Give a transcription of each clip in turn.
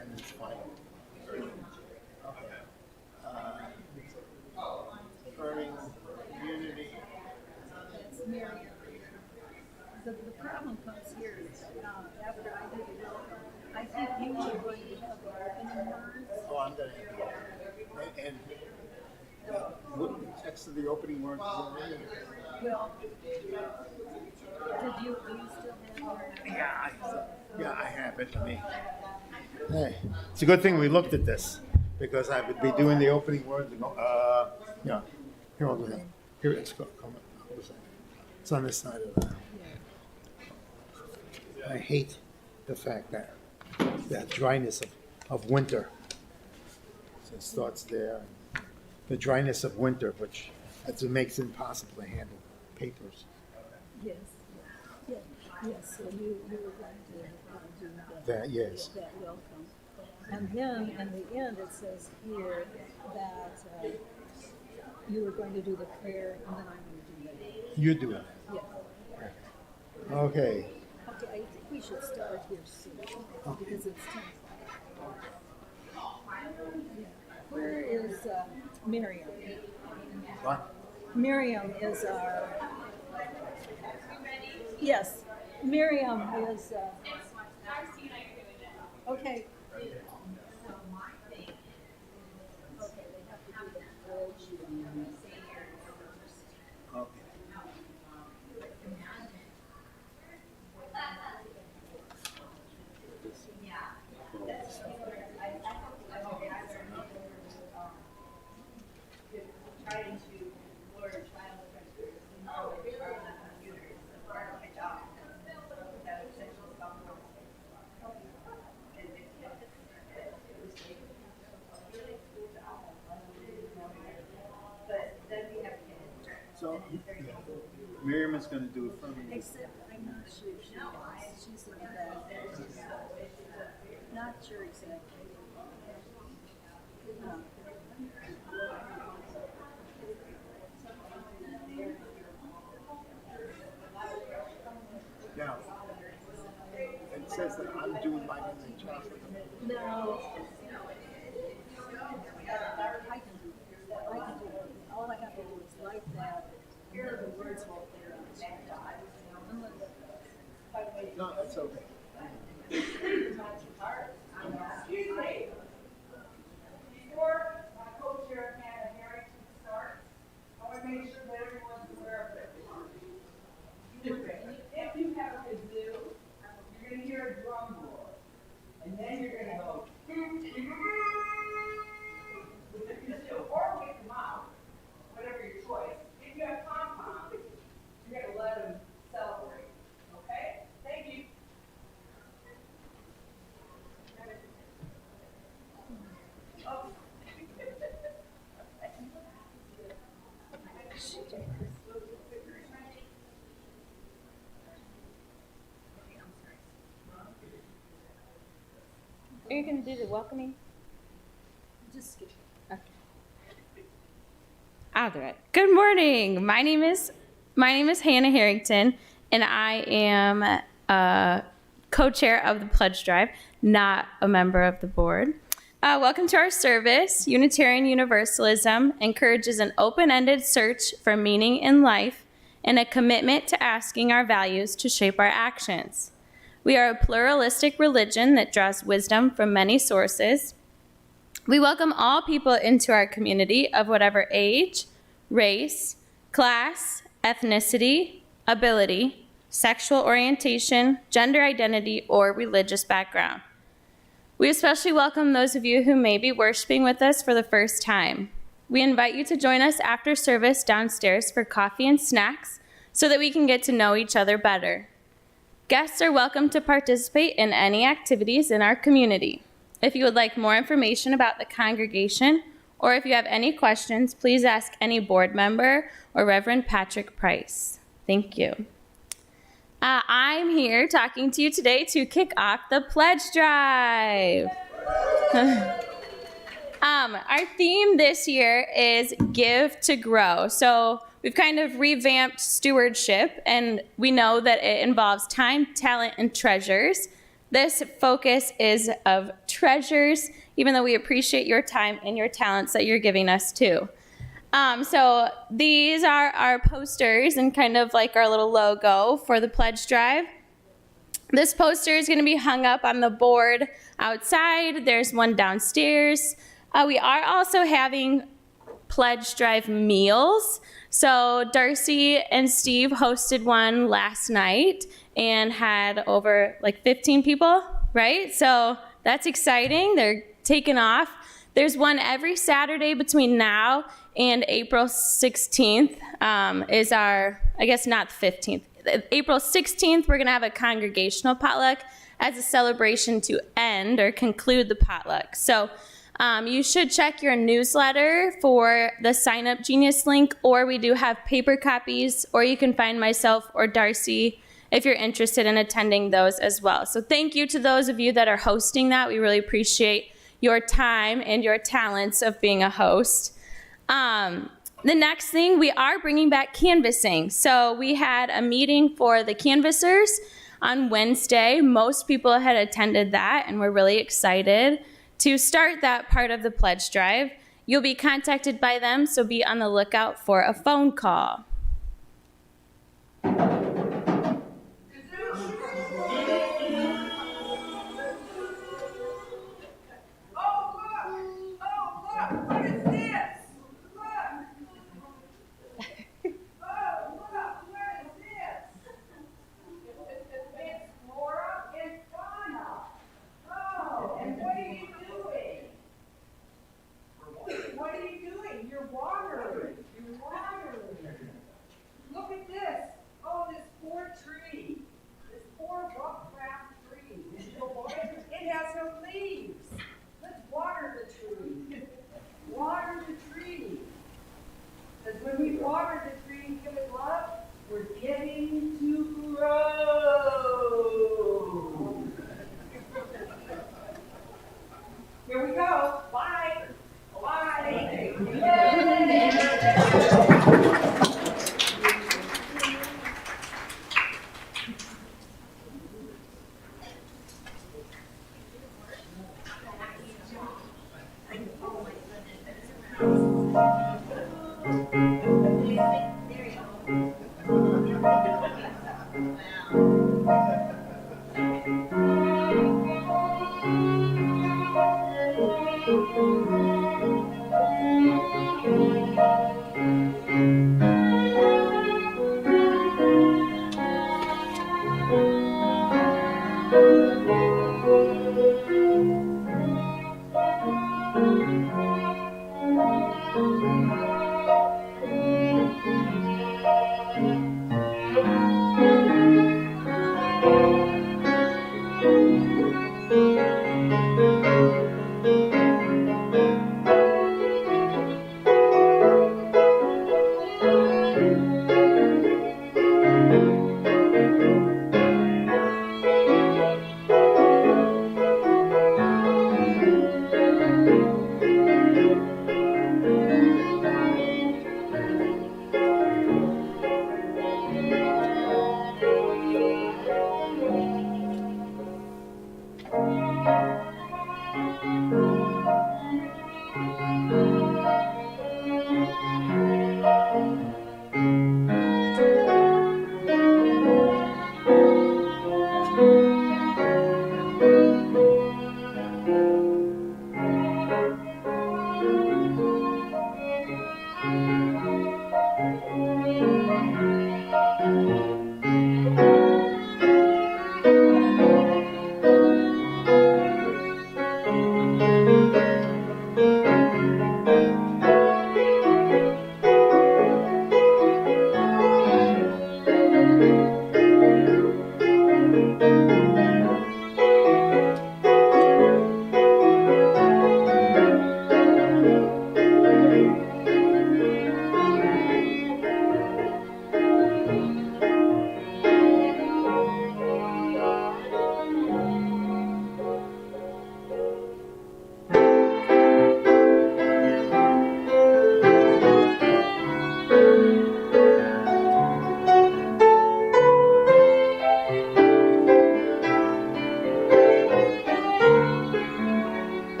And it's fine. Okay. Affirming unity. That's Miriam. The problem comes here after I do the welcome. I think you are going to have the opening words. Oh, I'm going to have the and wouldn't the text of the opening words is already? Well, do you still have Yeah, I have it. Hey, it's a good thing we looked at this because I would be doing the opening words and go, yeah. Here, I'll do that. Here, let's go. Come on. It's on this side of that. I hate the fact that dryness of winter. So it starts there. The dryness of winter, which makes it impossible to handle papers. Yes. So you were going to do That, yes. that welcome. And then in the end it says here that you were going to do the prayer and then I'm going to do that. You do it. Yeah. Okay. I think we should start here soon because it's 10 o'clock. Where is Miriam? What? Miriam is our. Yes, Miriam is. Okay. So, Miriam is going to do it for me. Except I'm not sure she is. She's in that. Not sure exactly. Now, it says that I'm doing my own job. No. I can do it. All I have to do is like that, and then the words won't there on the screen. No, it's okay. Excuse me. Before my co-chair Hannah Harrington starts, I want to make sure that everyone's aware of this. If you have a kazoo, you're going to hear a drum roll, and then you're going to go with the kazoo, or with the mouth, whatever your choice. If you have pom-poms, you're going to let them celebrate. Okay? Thank you. Are you going to do the welcoming? Just skip it. Okay. I'll do it. Good morning. My name is Hannah Harrington, and I am co-chair of the Pledge Drive, not a member of the board. Welcome to our service. Unitarian Universalism encourages an open-ended search for meaning in life and a commitment to asking our values to shape our actions. We are a pluralistic religion that draws wisdom from many sources. We welcome all people into our community of whatever age, race, class, ethnicity, ability, sexual orientation, gender identity, or religious background. We especially welcome those of you who may be worshiping with us for the first time. We invite you to join us after service downstairs for coffee and snacks so that we can get to know each other better. Guests are welcome to participate in any activities in our community. If you would like more information about the congregation, or if you have any questions, please ask any board member or Reverend Patrick Price. Thank you. I'm here talking to you today to kick off the Pledge Drive. Our theme this year is Give to Grow. So we've kind of revamped stewardship, and we know that it involves time, talent, and treasures. This focus is of treasures, even though we appreciate your time and your talents that you're giving us too. So these are our posters and kind of like our little logo for the pledge drive. This poster is going to be hung up on the board outside. There's one downstairs. We are also having pledge drive meals. So Darcy and Steve hosted one last night and had over like 15 people, right? So that's exciting. They're taking off. There's one every Saturday between now and April 16th is our, I guess not the 15th. April 16th, we're going to have a congregational potluck as a celebration to end or conclude the potluck. So you should check your newsletter for the Sign Up Genius link, or we do have paper copies, or you can find myself or Darcy if you're interested in attending those as well. So thank you to those of you that are hosting that. We really appreciate your time and your talents of being a host. The next thing, we are bringing back canvassing. So we had a meeting for the canvassers on Wednesday. Most people had attended that, and we're really excited to start that part of the pledge drive. You'll be contacted by them, so be on the lookout for a phone call.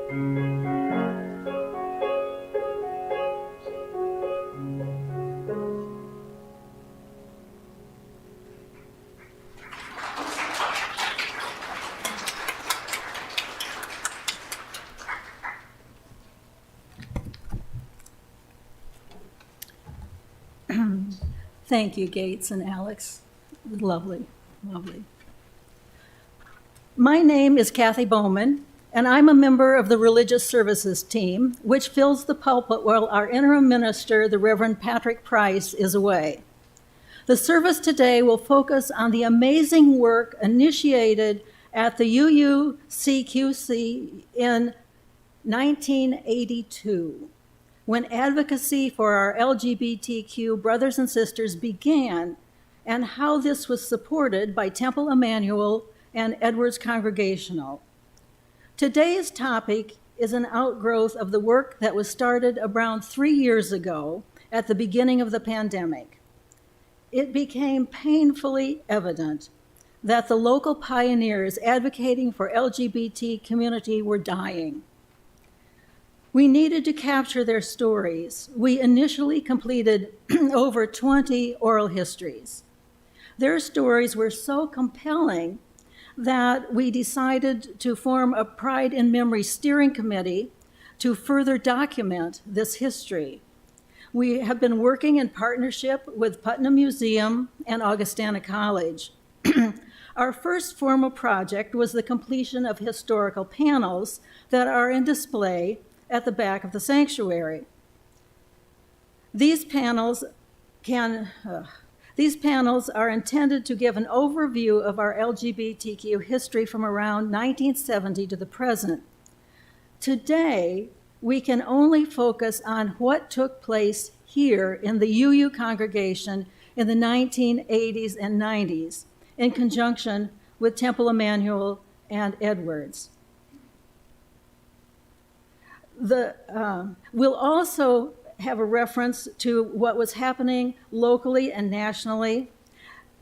Thank you, Gates and Alex. Lovely, lovely. My name is Kathy Bowman, and I'm a member of the Religious Services team, which fills the pulpit while our interim minister, the Reverend Patrick Price, is away. The service today will focus on the amazing work initiated at the UUCQC in 1982, when advocacy for our LGBTQ brothers and sisters began, and how this was supported by Temple Immanuel and Edwards Congregational. Today's topic is an outgrowth of the work that was started around 3 years ago at the beginning of the pandemic. It became painfully evident that the local pioneers advocating for LGBT community were dying. We needed to capture their stories. We initially completed over 20 oral histories. Their stories were so compelling that we decided to form a Pride in Memory steering committee to further document this history. We have been working in partnership with Putnam Museum and Augustana College. Our first formal project was the completion of historical panels that are in display at the back of the sanctuary. These panels are intended to give an overview of our LGBTQ history from around 1970 to the present. Today, we can only focus on what took place here in the UU congregation in the 1980s and 90s in conjunction with Temple Immanuel and Edwards. We'll also have a reference to what was happening locally and nationally,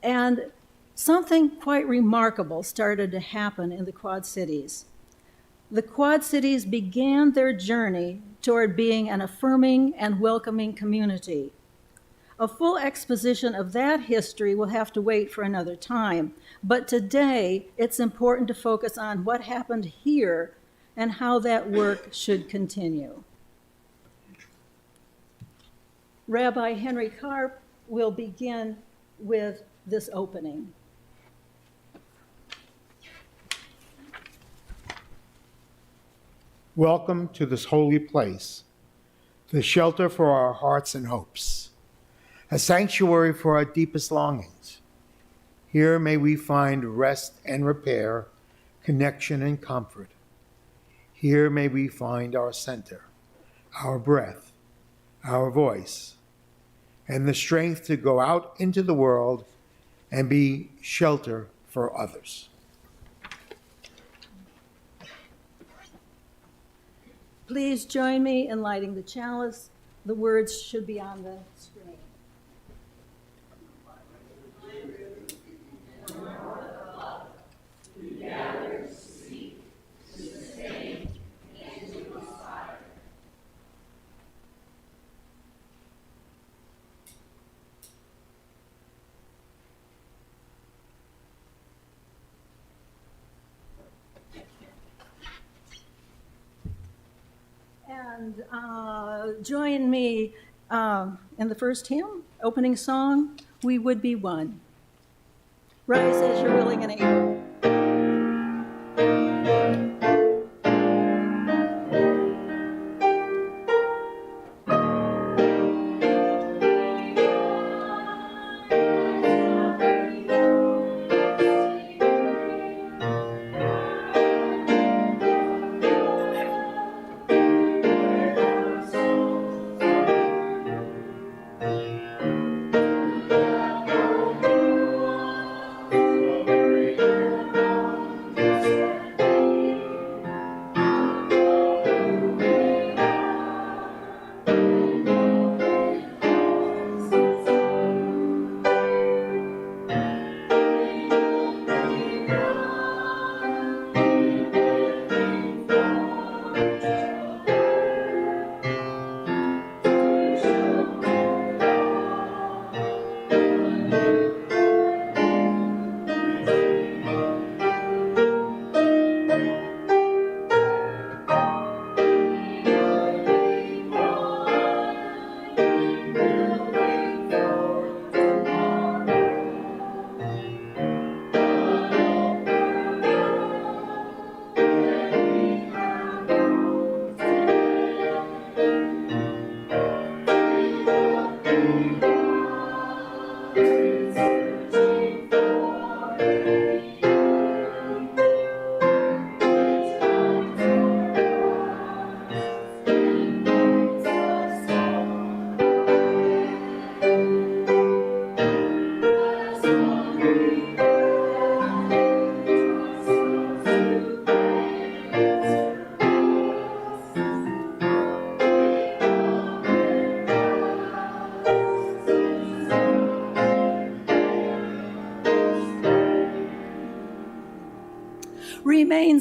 and something quite remarkable started to happen in the Quad Cities. The Quad Cities began their journey toward being an affirming and welcoming community. A full exposition of that history will have to wait for another time, but today it's important to focus on what happened here and how that work should continue. Rabbi Henry Karp will begin with this opening. Welcome to this holy place, the shelter for our hearts and hopes, a sanctuary for our deepest longings. Here may we find rest and repair, connection and comfort. Here may we find our center, our breath, our voice, and the strength to go out into the world and be shelter for others. Please join me in lighting the chalice. The words should be on the screen. And join me in the first hymn, opening song, We Would Be One. Rise as you're willing and able.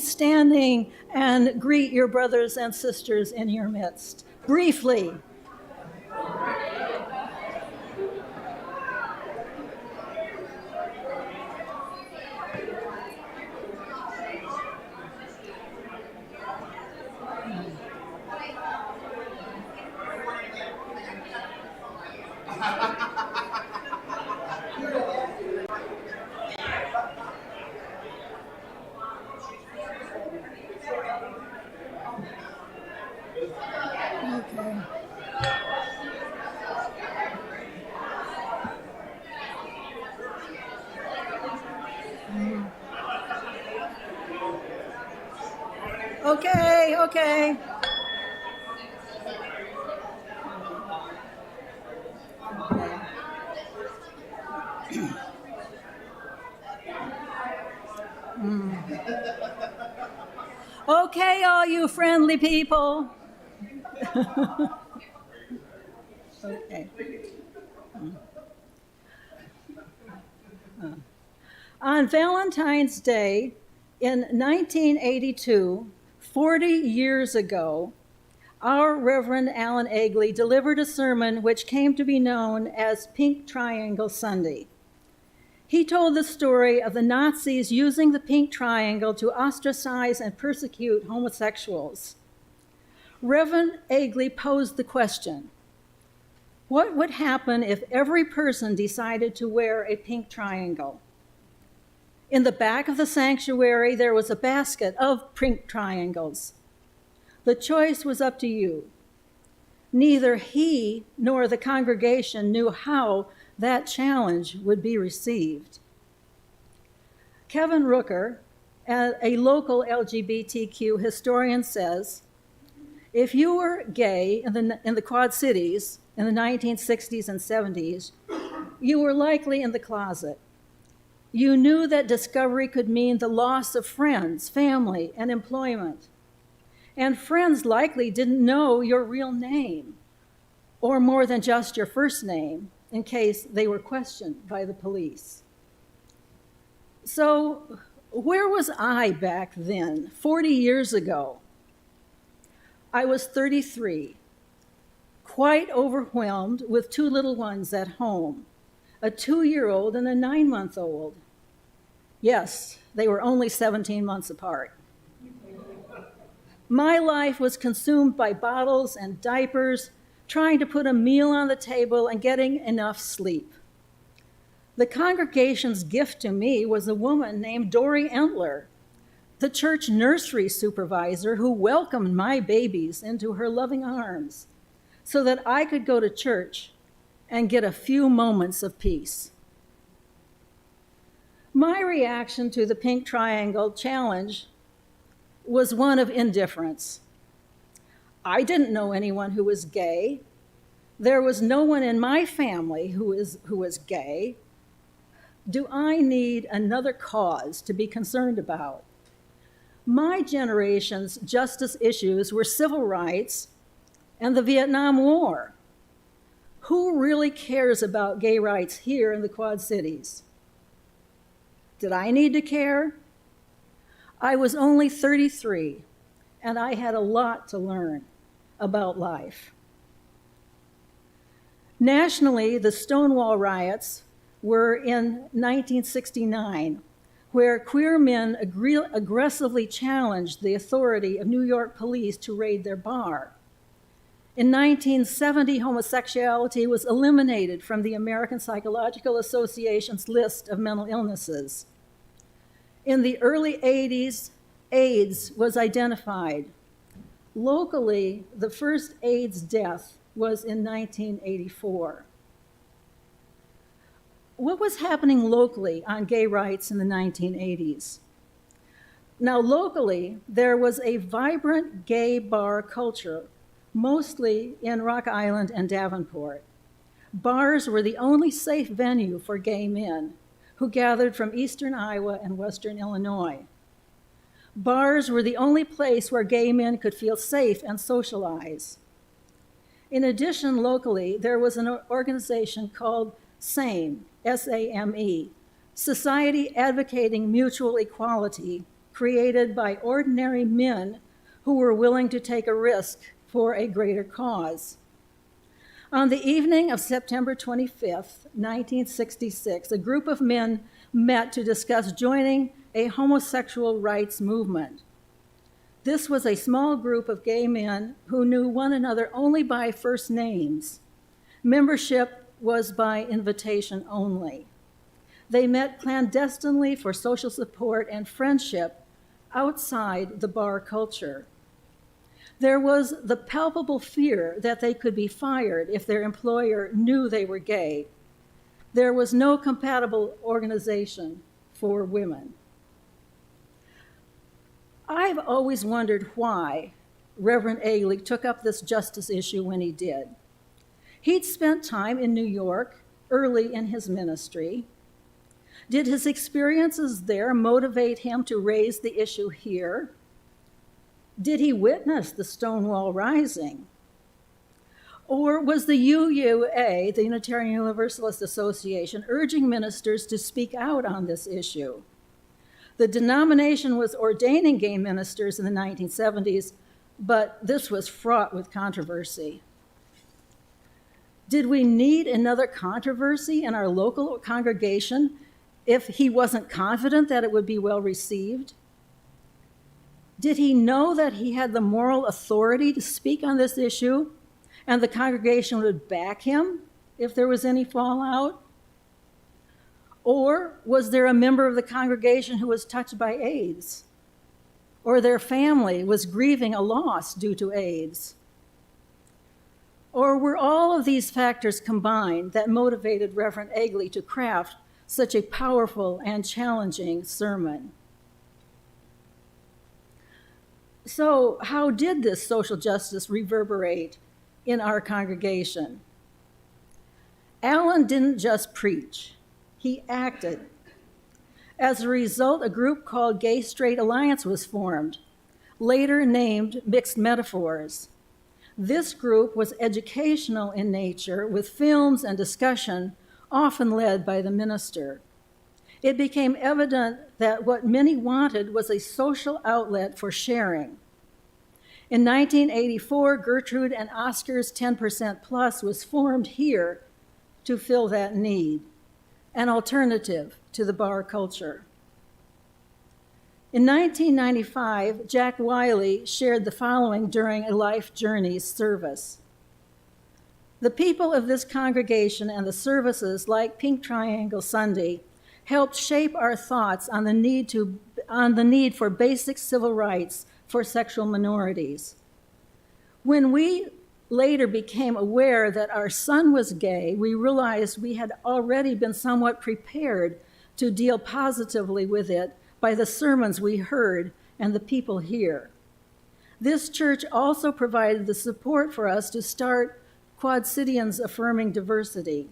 please standing and greet your brothers and sisters in your midst? Briefly. Okay, okay. Okay, all you friendly people. Okay. On Valentine's Day in 1982, 40 years ago, our Reverend Alan Agley delivered a sermon which came to be known as Pink Triangle Sunday. He told the story of the Nazis using the pink triangle to ostracize and persecute homosexuals. Reverend Agley posed the question, what would happen if every person decided to wear a pink triangle? In the back of the sanctuary, there was a basket of pink triangles. The choice was up to you. Neither he nor the congregation knew how that challenge would be received. Kevin Rooker, a local LGBTQ historian, says, if you were gay in the Quad Cities in the 1960s and 70s, you were likely in the closet. You knew that discovery could mean the loss of friends, family, and employment. And friends likely didn't know your real name, or more than just your first name, in case they were questioned by the police. So, where was I back then, 40 years ago? I was 33, quite overwhelmed with two little ones at home, a 2-year-old and a 9-month-old. Yes, they were only 17 months apart. My life was consumed by bottles and diapers, trying to put a meal on the table and getting enough sleep. The congregation's gift to me was a woman named Dory Entler, the church nursery supervisor who welcomed my babies into her loving arms so that I could go to church and get a few moments of peace. My reaction to the pink triangle challenge was one of indifference. I didn't know anyone who was gay. There was no one in my family who was gay. Do I need another cause to be concerned about? My generation's justice issues were civil rights and the Vietnam War. Who really cares about gay rights here in the Quad Cities? Did I need to care? I was only 33, and I had a lot to learn about life. Nationally, the Stonewall riots were in 1969, where queer men aggressively challenged the authority of New York police to raid their bar. In 1970, homosexuality was eliminated from the American Psychological Association's list of mental illnesses. In the early 80s, AIDS was identified. Locally, the first AIDS death was in 1984. What was happening locally on gay rights in the 1980s? Now, locally, there was a vibrant gay bar culture, mostly in Rock Island and Davenport. Bars were the only safe venue for gay men who gathered from eastern Iowa and western Illinois. Bars were the only place where gay men could feel safe and socialize. In addition, locally, there was an organization called SAME, S-A-M-E, Society Advocating Mutual Equality, created by ordinary men who were willing to take a risk for a greater cause. On the evening of September 25th, 1966, a group of men met to discuss joining a homosexual rights movement. This was a small group of gay men who knew one another only by first names. Membership was by invitation only. They met clandestinely for social support and friendship outside the bar culture. There was the palpable fear that they could be fired if their employer knew they were gay. There was no compatible organization for women. I've always wondered why Reverend Agley took up this justice issue when he did. He'd spent time in New York early in his ministry. Did his experiences there motivate him to raise the issue here? Did he witness the Stonewall Rising? Or was the UUA, the Unitarian Universalist Association, urging ministers to speak out on this issue? The denomination was ordaining gay ministers in the 1970s, but this was fraught with controversy. Did we need another controversy in our local congregation if he wasn't confident that it would be well received? Did he know that he had the moral authority to speak on this issue and the congregation would back him if there was any fallout? Or was there a member of the congregation who was touched by AIDS? Or their family was grieving a loss due to AIDS? Or were all of these factors combined that motivated Reverend Agley to craft such a powerful and challenging sermon? So, how did this social justice reverberate in our congregation? Allen didn't just preach, he acted. As a result, a group called Gay Straight Alliance was formed, later named Mixed Metaphors. This group was educational in nature, with films and discussion often led by the minister. It became evident that what many wanted was a social outlet for sharing. In 1984, Gertrude and Oscar's 10% Plus was formed here to fill that need, an alternative to the bar culture. In 1995, Jack Wiley shared the following during a Life Journeys service. The people of this congregation and the services like Pink Triangle Sunday helped shape our thoughts on the need for basic civil rights for sexual minorities. When we later became aware that our son was gay, we realized we had already been somewhat prepared to deal positively with it by the sermons we heard and the people here. This church also provided the support for us to start Quad Cityans Affirming Diversity.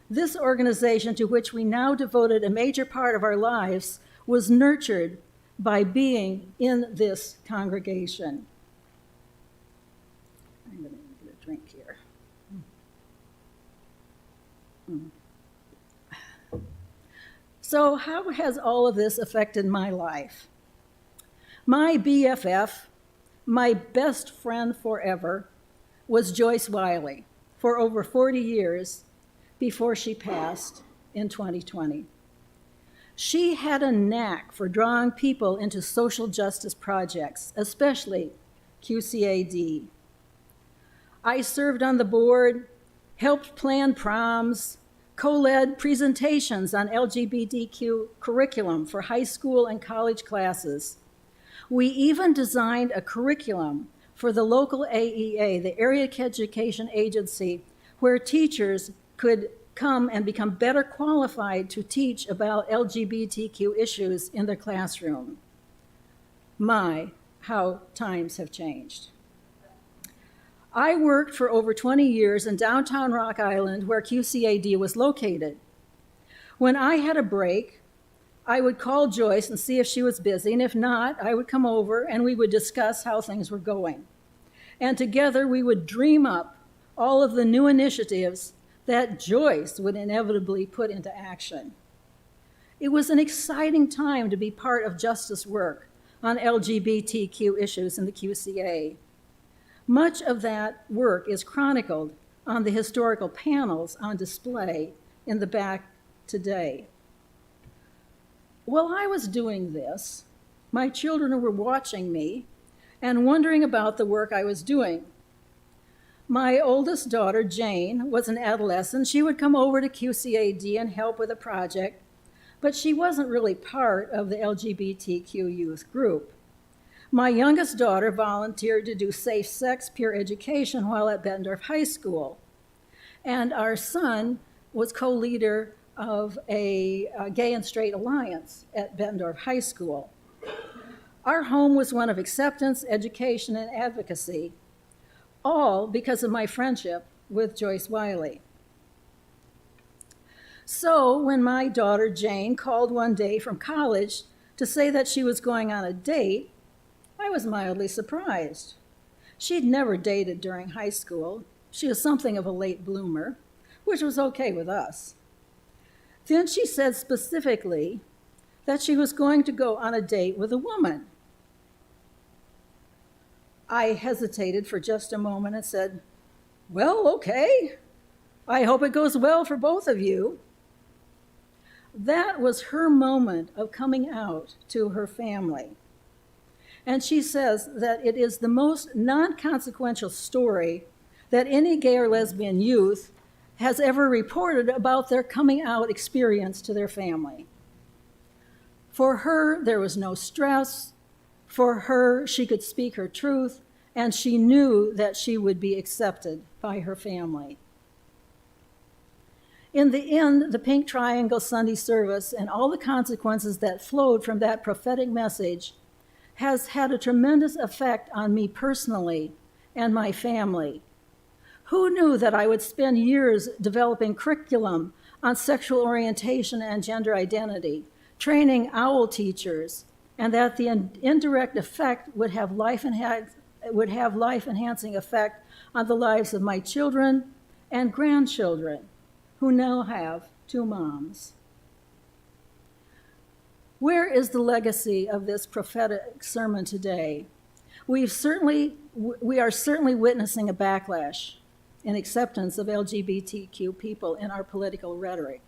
This organization, to which we now devoted a major part of our lives, was nurtured by being in this congregation. I'm going to get a drink here. So how has all of this affected my life? My BFF, my best friend forever, was Joyce Wiley for over 40 years before she passed in 2020. She had a knack for drawing people into social justice projects, especially QCAD. I served on the board, helped plan proms, co-led presentations on LGBTQ curriculum for high school and college classes. We even designed a curriculum for the local AEA, the Area Education Agency, where teachers could come and become better qualified to teach about LGBTQ issues in their classroom. My, how times have changed. I worked for over 20 years in downtown Rock Island, where QCAD was located. When I had a break, I would call Joyce and see if she was busy, and if not, I would come over and we would discuss how things were going. And together we would dream up all of the new initiatives that Joyce would inevitably put into action. It was an exciting time to be part of justice work on LGBTQ issues in the QCA. Much of that work is chronicled on the historical panels on display in the back today. While I was doing this, my children were watching me and wondering about the work I was doing. My oldest daughter, Jane, was an adolescent. She would come over to QCAD and help with a project, but she wasn't really part of the LGBTQ youth group. My youngest daughter volunteered to do safe sex peer education while at Bettendorf High School. And our son was co-leader of a gay and straight alliance at Bettendorf High School. Our home was one of acceptance, education, and advocacy, all because of my friendship with Joyce Wiley. So when my daughter Jane called one day from college to say that she was going on a date, I was mildly surprised. She'd never dated during high school. She was something of a late bloomer, which was okay with us. Then she said specifically that she was going to go on a date with a woman. I hesitated for just a moment and said, "Well, okay. I hope it goes well for both of you." That was her moment of coming out to her family. And she says that it is the most non-consequential story that any gay or lesbian youth has ever reported about their coming out experience to their family. For her, there was no stress. For her, she could speak her truth, and she knew that she would be accepted by her family. In the end, the Pink Triangle Sunday service and all the consequences that flowed from that prophetic message has had a tremendous effect on me personally and my family. Who knew that I would spend years developing curriculum on sexual orientation and gender identity, training OWL teachers, and that the indirect effect would have life-enhancing effect on the lives of my children and grandchildren, who now have 2 moms. Where is the legacy of this prophetic sermon today? We are certainly witnessing a backlash in acceptance of LGBTQ people in our political rhetoric.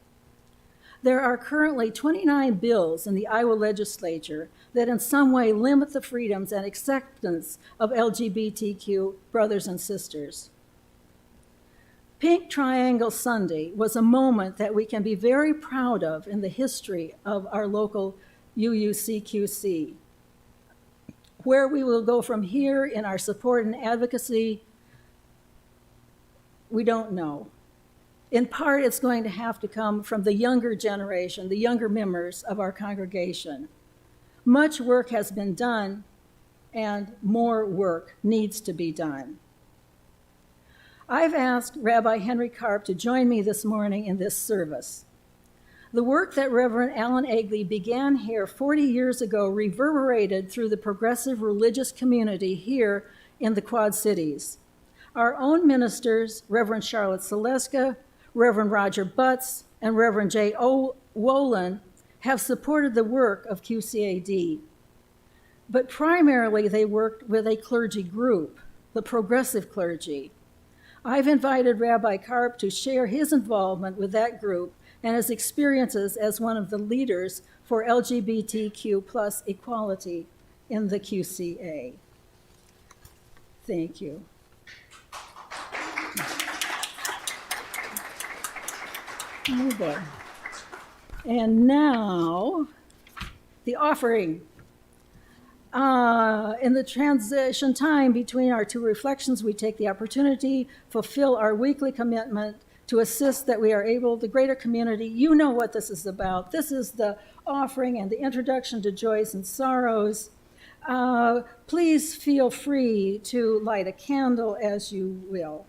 There are currently 29 bills in the Iowa legislature that in some way limit the freedoms and acceptance of LGBTQ brothers and sisters. Pink Triangle Sunday was a moment that we can be very proud of in the history of our local UUCQC. Where we will go from here in our support and advocacy, we don't know. In part, it's going to have to come from the younger generation, the younger members of our congregation. Much work has been done, and more work needs to be done. I've asked Rabbi Henry Karp to join me this morning in this service. The work that Reverend Alan Agley began here 40 years ago reverberated through the progressive religious community here in the Quad Cities. Our own ministers, Reverend Charlotte Saleska, Reverend Roger Butts, and Reverend J. Wolin, have supported the work of QCAD. But primarily, they worked with a clergy group, the Progressive Clergy. I've invited Rabbi Karp to share his involvement with that group and his experiences as one of the leaders for LGBTQ plus equality in the QCA. Thank you. Oh boy. And now, the offering. In the transition time between our 2 reflections, we take the opportunity to fulfill our weekly commitment to assist that we are able, the greater community, you know what this is about. This is the offering and the introduction to joys and sorrows. Please feel free to light a candle as you will.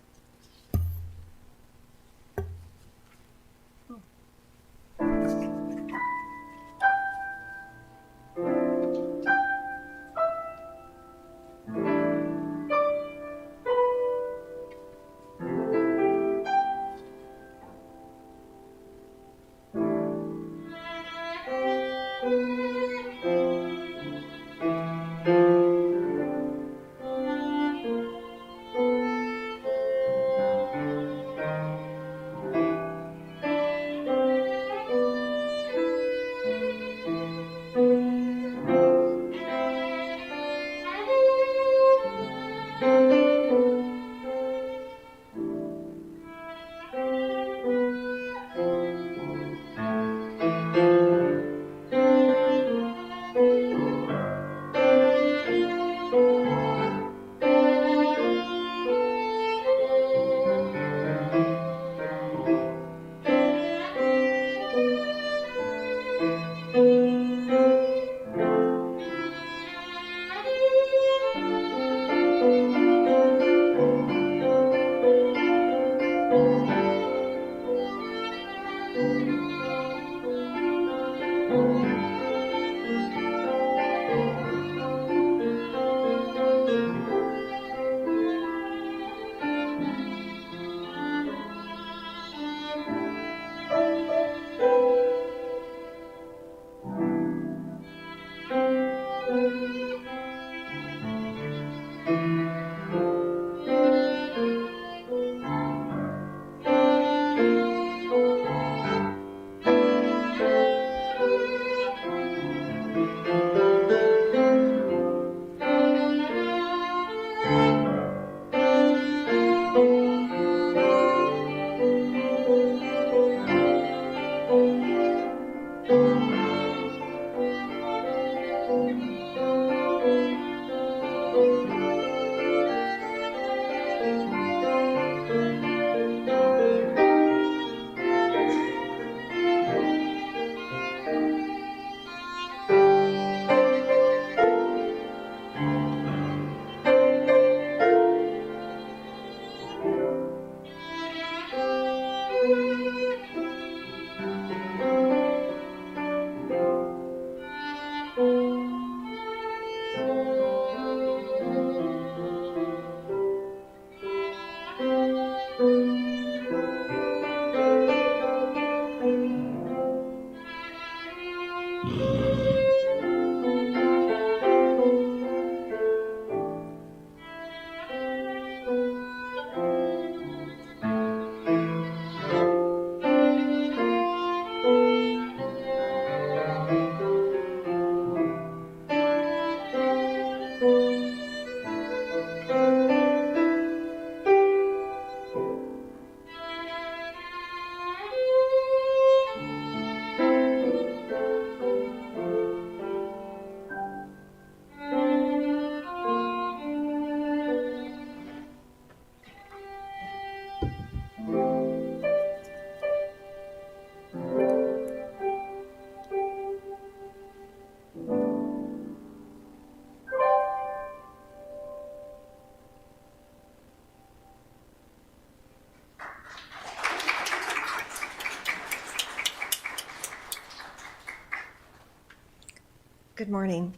Good morning.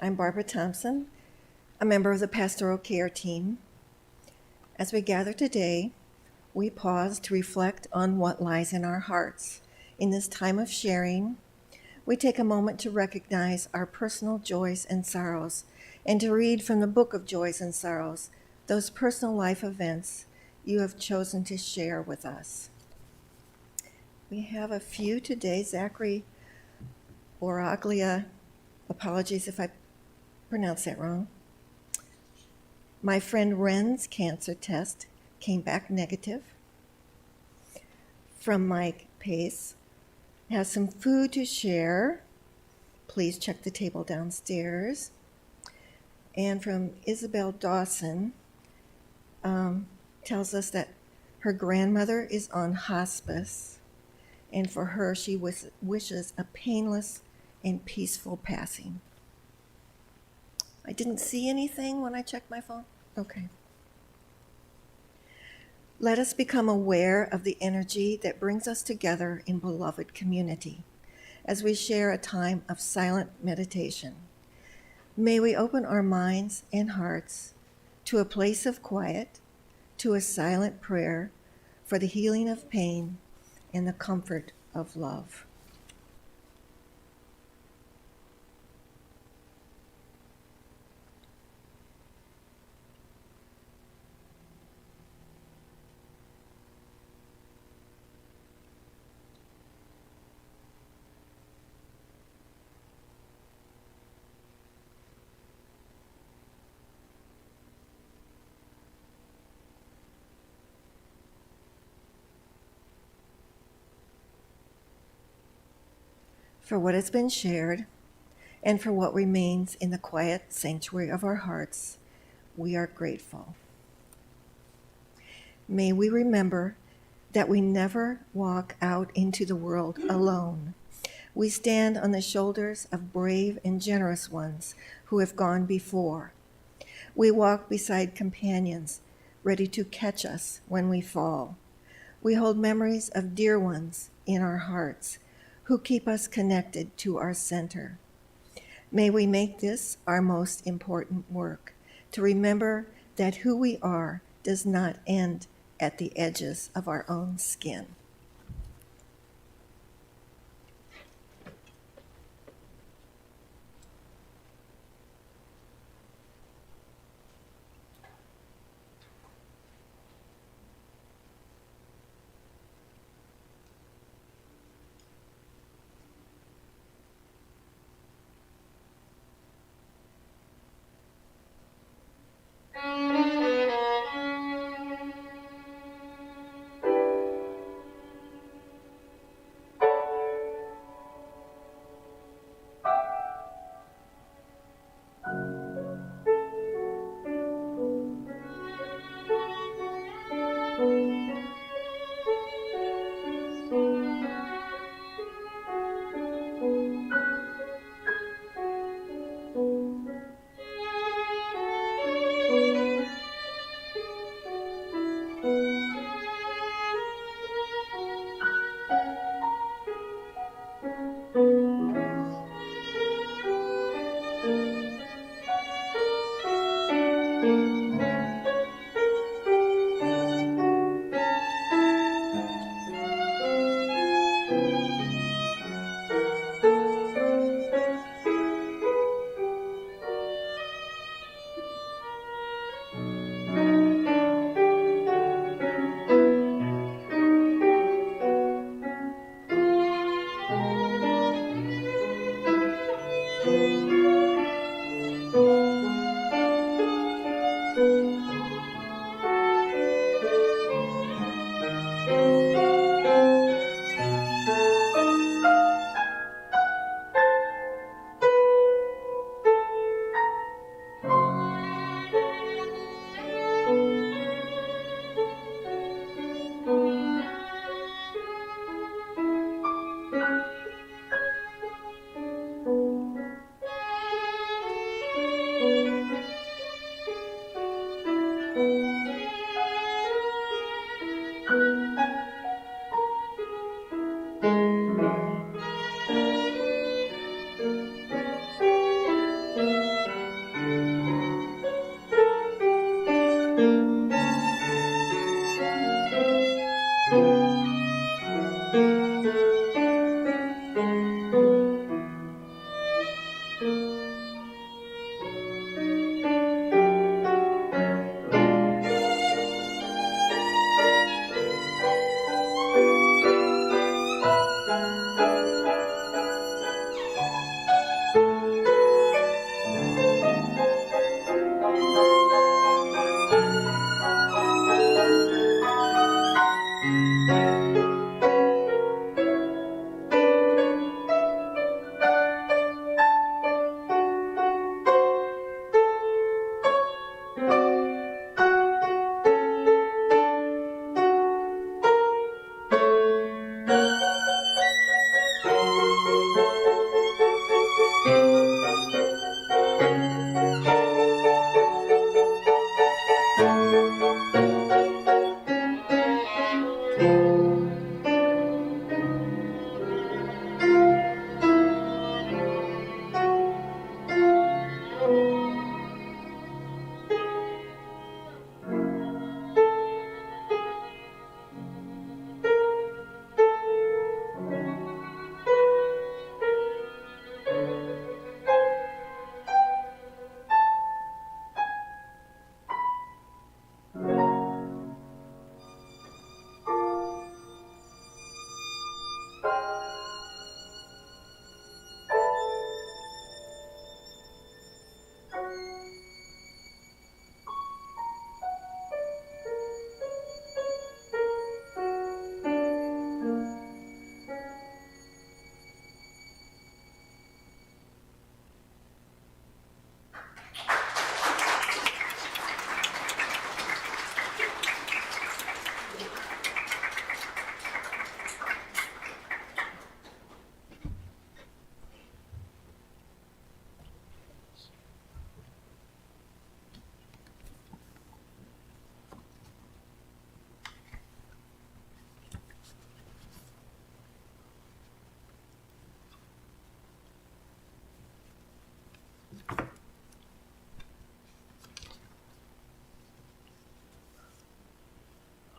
I'm Barbara Thompson, a member of the pastoral care team. As we gather today, we pause to reflect on what lies in our hearts. In this time of sharing, we take a moment to recognize our personal joys and sorrows and to read from the book of joys and sorrows, those personal life events you have chosen to share with us. We have a few today. Zachary Boraglia, apologies if I pronounce that wrong. My friend Ren's cancer test came back negative. From Mike Pace, has some food to share. Please check the table downstairs. And from Isabel Dawson, tells us that her grandmother is on hospice, and for her, she wishes a painless and peaceful passing. I didn't see anything when I checked my phone. Okay. Let us become aware of the energy that brings us together in beloved community as we share a time of silent meditation. May we open our minds and hearts to a place of quiet, to a silent prayer for the healing of pain and the comfort of love. For what has been shared, and for what remains in the quiet sanctuary of our hearts, we are grateful. May we remember that we never walk out into the world alone. We stand on the shoulders of brave and generous ones who have gone before. We walk beside companions ready to catch us when we fall. We hold memories of dear ones in our hearts who keep us connected to our center. May we make this our most important work, to remember that who we are does not end at the edges of our own skin.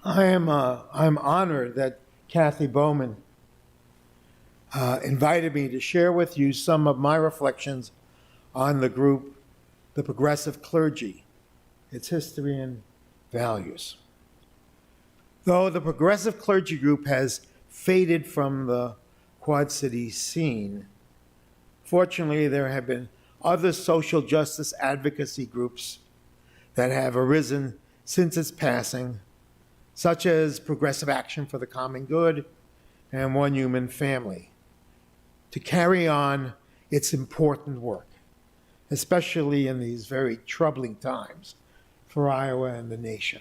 I'm honored that Kathy Bowman invited me to share with you some of my reflections on the group, the Progressive Clergy, its history and values. Though the Progressive Clergy group has faded from the Quad Cities scene, fortunately there have been other social justice advocacy groups that have arisen since its passing, such as Progressive Action for the Common Good and One Human Family, to carry on its important work, especially in these very troubling times for Iowa and the nation.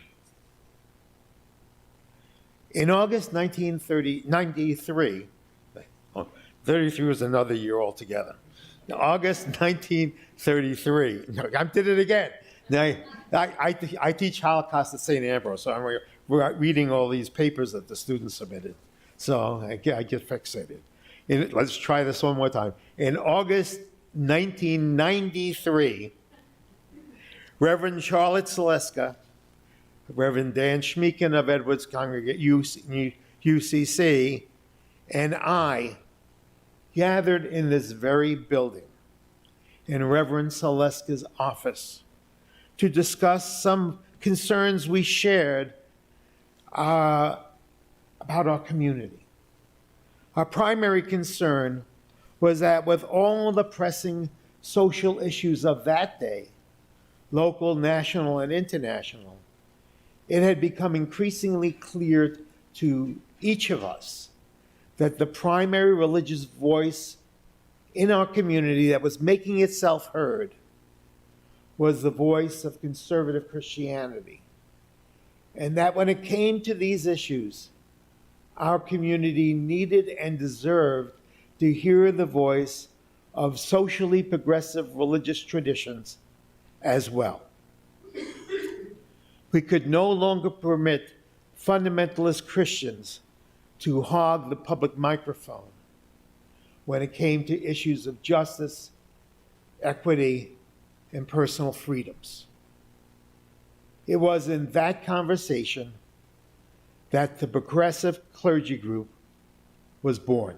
In August 1993, 33 was another year altogether. August 1933, I did it again. Now, I teach Holocaust at St. Ambrose, so we're reading all these papers that the students submitted. So I get fixated. Let's try this one more time. In August 1993, Reverend Charlotte Saleska, Reverend Dan Schmeeken of Edwards Congregation, UCC, and I gathered in this very building in Reverend Saleska's office to discuss some concerns we shared about our community. Our primary concern was that with all the pressing social issues of that day, local, national, and international, it had become increasingly clear to each of us that the primary religious voice in our community that was making itself heard was the voice of conservative Christianity. And that when it came to these issues, our community needed and deserved to hear the voice of socially progressive religious traditions as well. We could no longer permit fundamentalist Christians to hog the public microphone when it came to issues of justice, equity, and personal freedoms. It was in that conversation that the Progressive Clergy Group was born.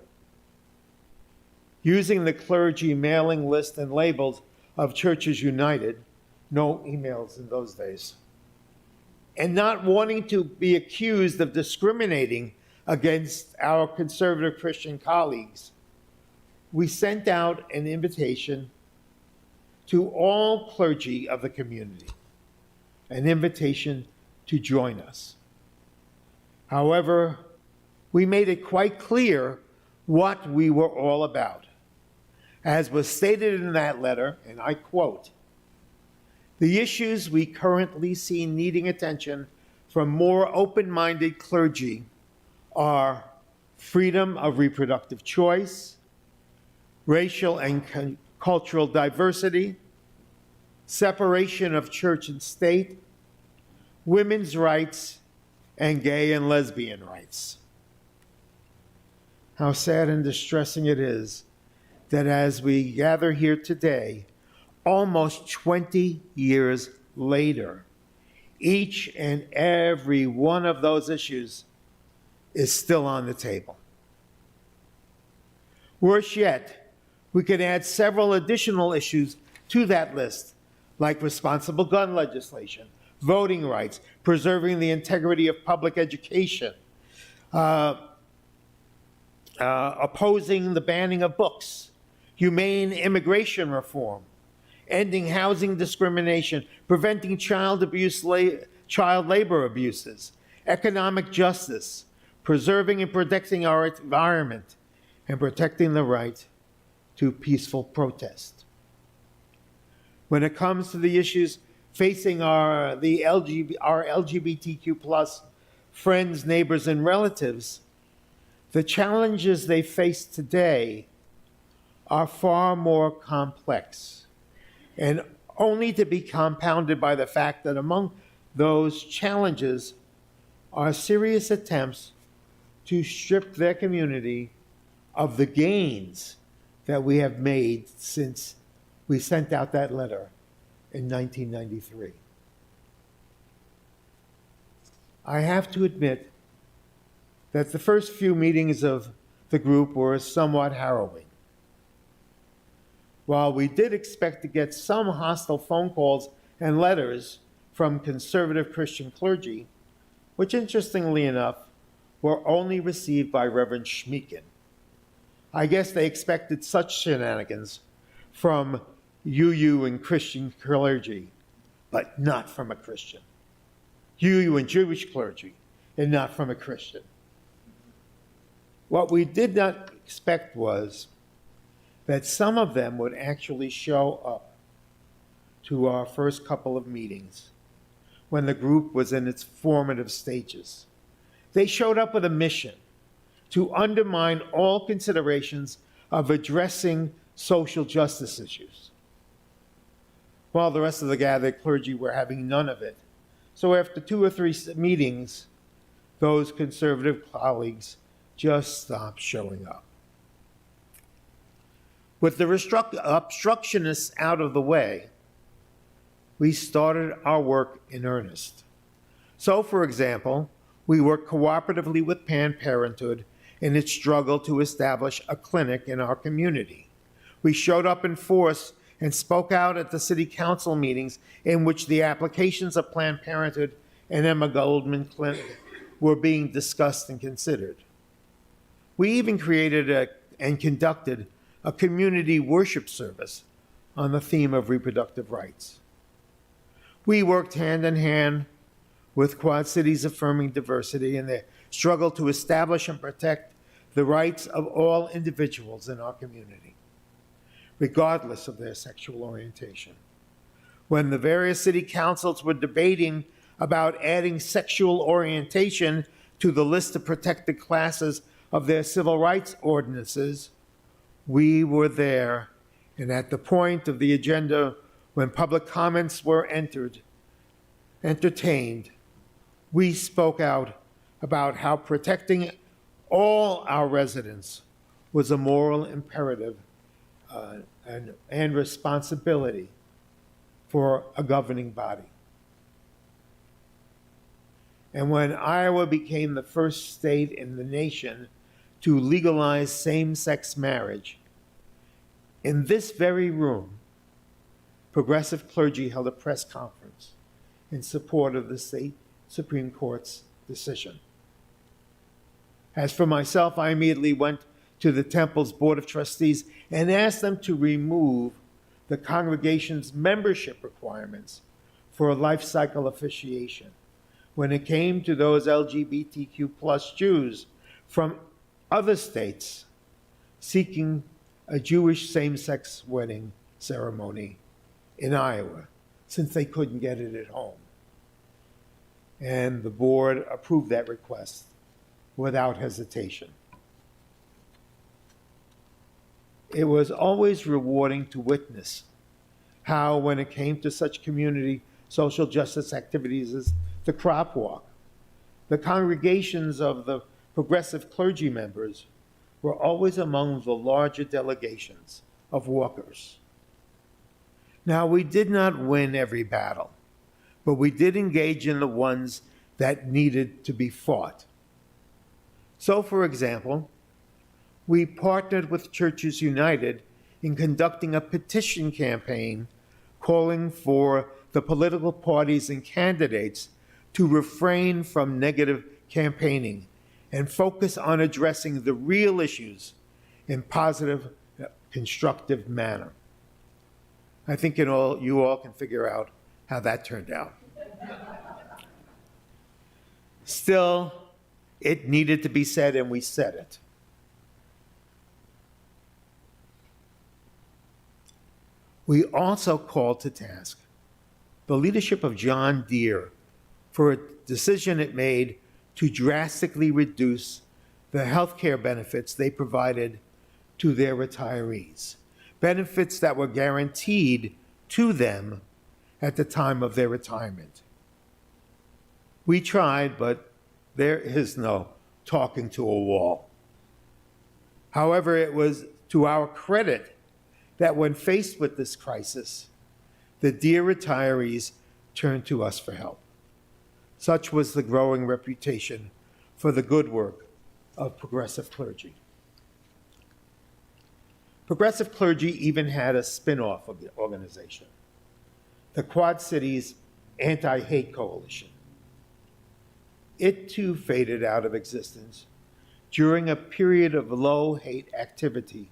Using the clergy mailing list and labels of Churches United, no emails in those days, and not wanting to be accused of discriminating against our conservative Christian colleagues, we sent out an invitation to all clergy of the community, an invitation to join us. However, we made it quite clear what we were all about. As was stated in that letter, and I quote, "The issues we currently see needing attention from more open-minded clergy are freedom of reproductive choice, racial and cultural diversity, separation of church and state, women's rights, and gay and lesbian rights." How sad and distressing it is that as we gather here today, almost 20 years later, each and every one of those issues is still on the table. Worse yet, we could add several additional issues to that list, like responsible gun legislation, voting rights, preserving the integrity of public education, opposing the banning of books, humane immigration reform, ending housing discrimination, preventing child labor abuses, economic justice, preserving and protecting our environment, and protecting the right to peaceful protest. When it comes to the issues facing our LGBTQ plus friends, neighbors, and relatives, the challenges they face today are far more complex and only to be compounded by the fact that among those challenges are serious attempts to strip their community of the gains that we have made since we sent out that letter in 1993. I have to admit that the first few meetings of the group were somewhat harrowing. While we did expect to get some hostile phone calls and letters from conservative Christian clergy, which interestingly enough were only received by Reverend Schmeeken, I guess they expected such shenanigans from UU and Christian clergy, but not from a Christian. UU and Jewish clergy, and not from a Christian. What we did not expect was that some of them would actually show up to our first couple of meetings when the group was in its formative stages. They showed up with a mission to undermine all considerations of addressing social justice issues, while the rest of the gathered clergy were having none of it. So after 2 or 3 meetings, those conservative colleagues just stopped showing up. With the obstructionists out of the way, we started our work in earnest. So, for example, we worked cooperatively with Planned Parenthood in its struggle to establish a clinic in our community. We showed up in force and spoke out at the city council meetings in which the applications of Planned Parenthood and Emma Goldman Clinic were being discussed and considered. We even created and conducted a community worship service on the theme of reproductive rights. We worked hand in hand with Quad Cities Affirming Diversity in their struggle to establish and protect the rights of all individuals in our community, regardless of their sexual orientation. When the various city councils were debating about adding sexual orientation to the list of protected classes of their civil rights ordinances, we were there, and at the point of the agenda when public comments were entertained, we spoke out about how protecting all our residents was a moral imperative and responsibility for a governing body. And when Iowa became the first state in the nation to legalize same-sex marriage, in this very room, Progressive Clergy held a press conference in support of the state Supreme Court's decision. As for myself, I immediately went to the Temple's Board of Trustees and asked them to remove the congregation's membership requirements for a life cycle officiation when it came to those LGBTQ plus Jews from other states seeking a Jewish same-sex wedding ceremony in Iowa, since they couldn't get it at home. And the board approved that request without hesitation. It was always rewarding to witness how, when it came to such community social justice activities as the Crop Walk, the congregations of the Progressive Clergy members were always among the larger delegations of walkers. Now, we did not win every battle, but we did engage in the ones that needed to be fought. So, for example, we partnered with Churches United in conducting a petition campaign calling for the political parties and candidates to refrain from negative campaigning and focus on addressing the real issues in positive, constructive manner. I think you all can figure out how that turned out. Still, it needed to be said, and we said it. We also called to task the leadership of John Deere for a decision it made to drastically reduce the health care benefits they provided to their retirees, benefits that were guaranteed to them at the time of their retirement. We tried, but there is no talking to a wall. However, it was to our credit that when faced with this crisis, the Deere retirees turned to us for help. Such was the growing reputation for the good work of Progressive Clergy. Progressive Clergy even had a spin-off of the organization, the Quad Cities Anti-Hate Coalition. It too faded out of existence during a period of low hate activity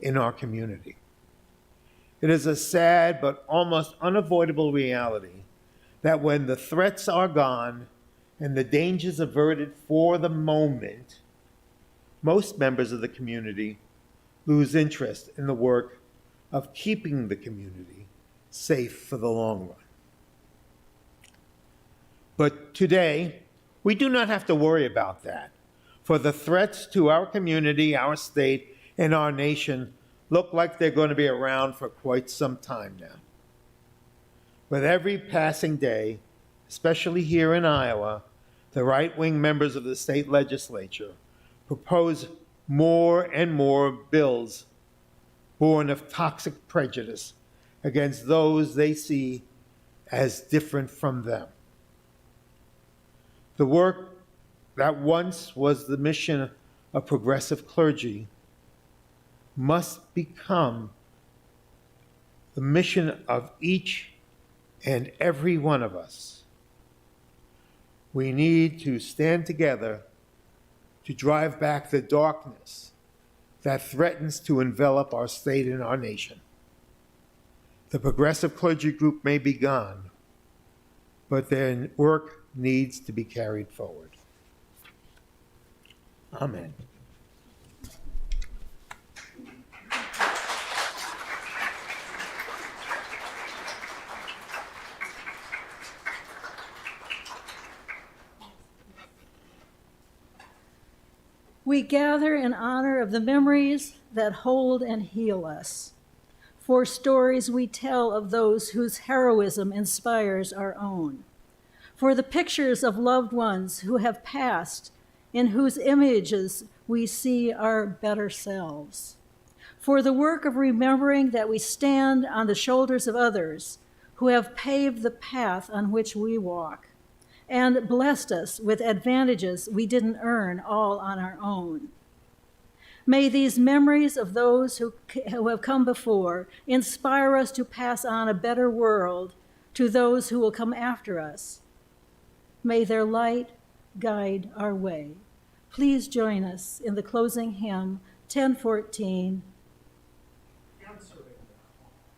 in our community. It is a sad but almost unavoidable reality that when the threats are gone and the dangers averted for the moment, most members of the community lose interest in the work of keeping the community safe for the long run. But today, we do not have to worry about that, for the threats to our community, our state, and our nation look like they're going to be around for quite some time now. With every passing day, especially here in Iowa, the right-wing members of the state legislature propose more and more bills born of toxic prejudice against those they see as different from them. The work that once was the mission of Progressive Clergy must become the mission of each and every one of us. We need to stand together to drive back the darkness that threatens to envelop our state and our nation. The Progressive Clergy group may be gone, but their work needs to be carried forward. Amen. We gather in honor of the memories that hold and heal us, for stories we tell of those whose heroism inspires our own, for the pictures of loved ones who have passed, in whose images we see our better selves, for the work of remembering that we stand on the shoulders of others who have paved the path on which we walk, and blessed us with advantages we didn't earn all on our own. May these memories of those who have come before inspire us to pass on a better world to those who will come after us. May their light guide our way. Please join us in the closing hymn, 1014,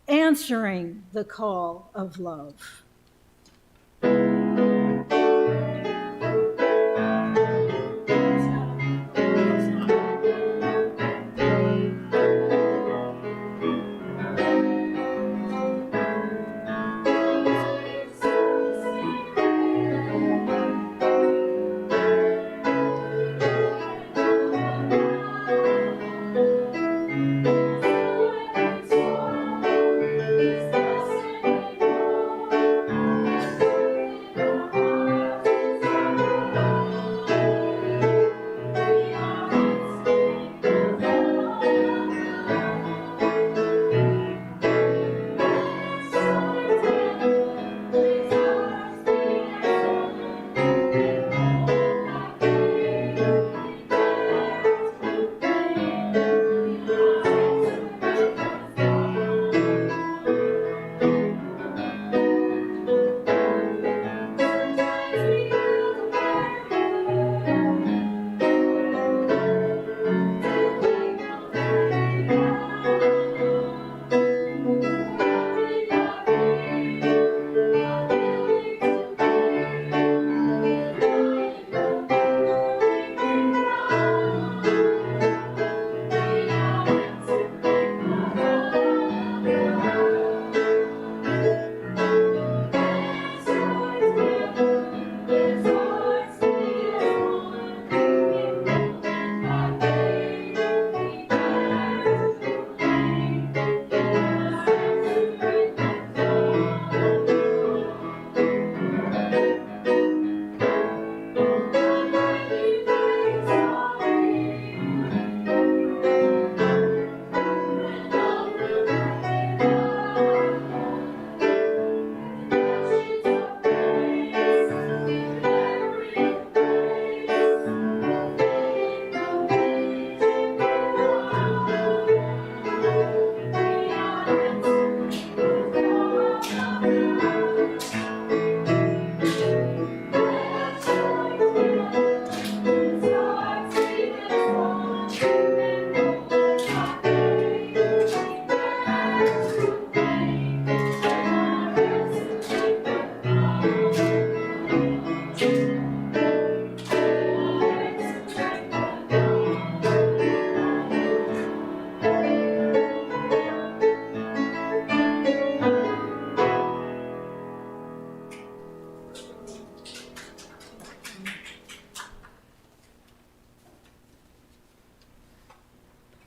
Answering the Call of Love.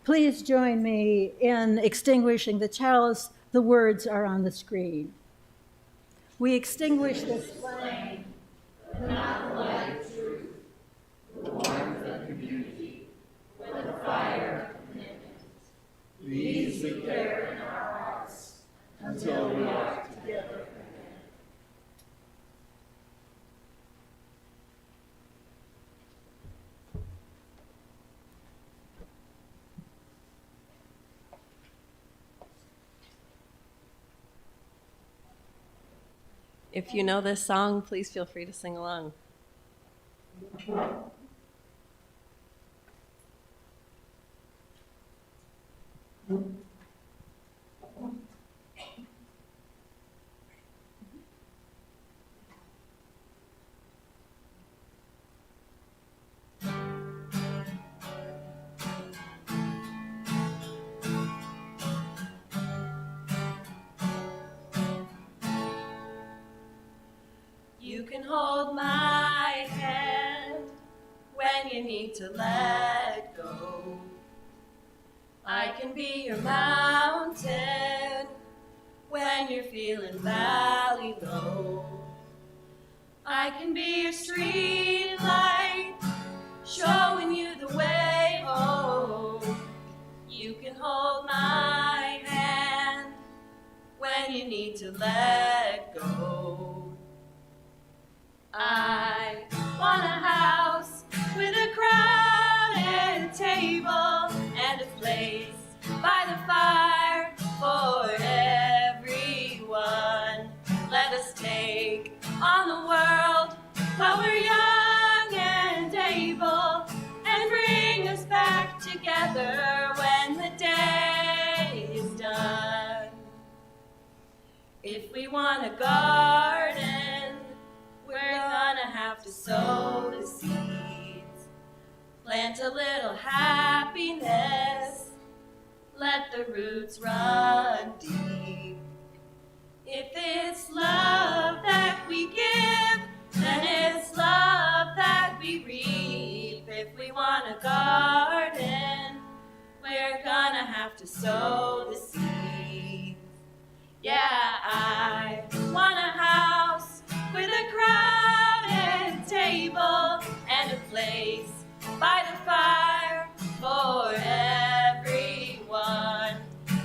Please join me in extinguishing the chalice. The words are on the screen. We extinguish this flame. If you know this song, please feel free to sing along. You can hold my hand when you need to let go. I can be your mountain when you're feeling valley low. I can be your street light, showing you the way home. You can hold my hand when you need to let go. I want a house with a crowded table and a place by the fire for everyone. Let us take on the world while we're young and able, and bring us back together when the day is done. If we want a garden, we're gonna have to sow the seeds, plant a little happiness, let the roots run deep. If it's love that we give, then it's love that we reap. If we want a garden, we're gonna have to sow the seeds. Yeah, I want a house with a crowded table and a place by the fire for everyone.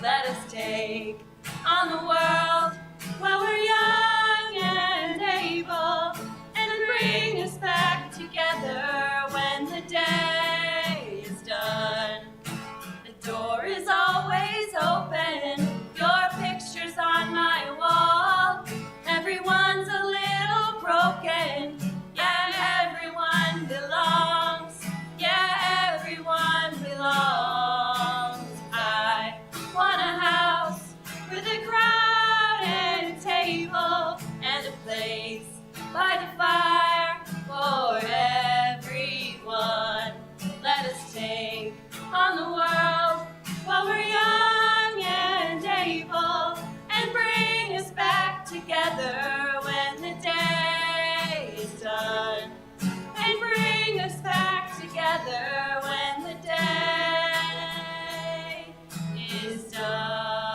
Let us take on the world while we're young and able, and bring us back together when the day is done. The door is always open, your picture's on my wall. Everyone's a little broken, yeah, everyone belongs. Yeah, everyone belongs. I want a house with a crowded table and a place by the fire for everyone. Let us take on the world while we're young and able, and bring us back together when the day is done. And bring us back together when the day is done.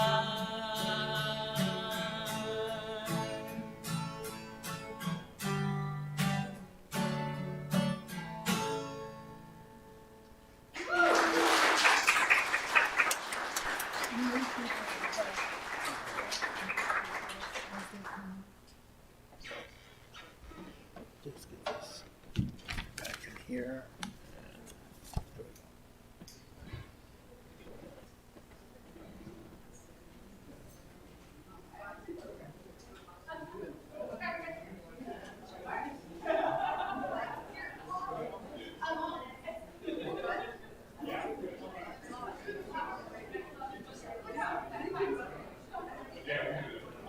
Just get this back in here.